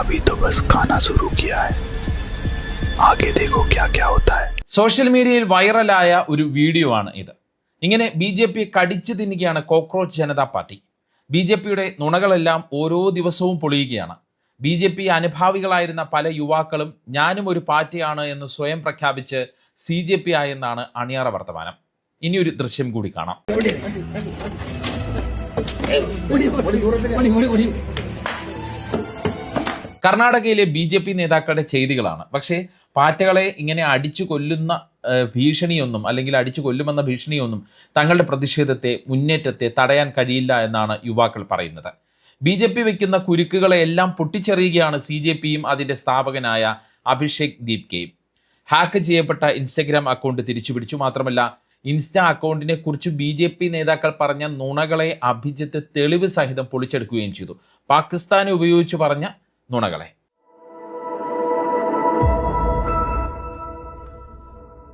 अभी तो बस खाना शुरू किया है आगे देखो क्या क्या होता है. സോഷ്യൽ മീഡിയയിൽ വൈറലായ ഒരു വീഡിയോ ആണ് ഇത്. ഇങ്ങനെ ബി ജെ പി കടിച്ചു തിന്നുകയാണ് cockroach Janata party. B J പിയുടെ നുണകളെല്ലാം ഓരോ ദിവസവും പൊളിയുകയാണ്. ബി ജെ പി അനുഭാവികളായിരുന്ന പല യുവാക്കളും ഞാനും ഒരു പാർട്ടിയാണ് എന്ന് സ്വയം പ്രഖ്യാപിച്ച് സി ജെ പി ആയെന്നാണ് അണിയറ വർത്തമാനം. ഇനിയൊരു ദൃശ്യം കൂടി കാണാം. കർണാടകയിലെ ബി ജെ പി നേതാക്കളുടെ ചെയ്തികളാണ്. പക്ഷേ പാറ്റകളെ ഇങ്ങനെ അടിച്ചു കൊല്ലുന്ന ഭീഷണിയൊന്നും അല്ലെങ്കിൽ അടിച്ചു കൊല്ലുമെന്ന ഭീഷണിയൊന്നും തങ്ങളുടെ പ്രതിഷേധത്തെ മുന്നേറ്റത്തെ തടയാൻ കഴിയില്ല എന്നാണ് യുവാക്കൾ പറയുന്നത്. ബി ജെ പി വയ്ക്കുന്ന കുരുക്കുകളെ എല്ലാം പൊട്ടിച്ചെറിയുകയാണ് സി ജെ പിയും അതിൻ്റെ സ്ഥാപകനായ അഭിഷേക് ദീപ്കെയും. ഹാക്ക് ചെയ്യപ്പെട്ട ഇൻസ്റ്റഗ്രാം അക്കൗണ്ട് തിരിച്ചുപിടിച്ചു. മാത്രമല്ല ഇൻസ്റ്റ അക്കൗണ്ടിനെ കുറിച്ച് ബി ജെ പി നേതാക്കൾ പറഞ്ഞ നുണകളെ അഭിജിത്ത് തെളിവ് സഹിതം പൊളിച്ചെടുക്കുകയും ചെയ്തു. പാകിസ്ഥാനെ ഉപയോഗിച്ച് പറഞ്ഞ നുണകളെ.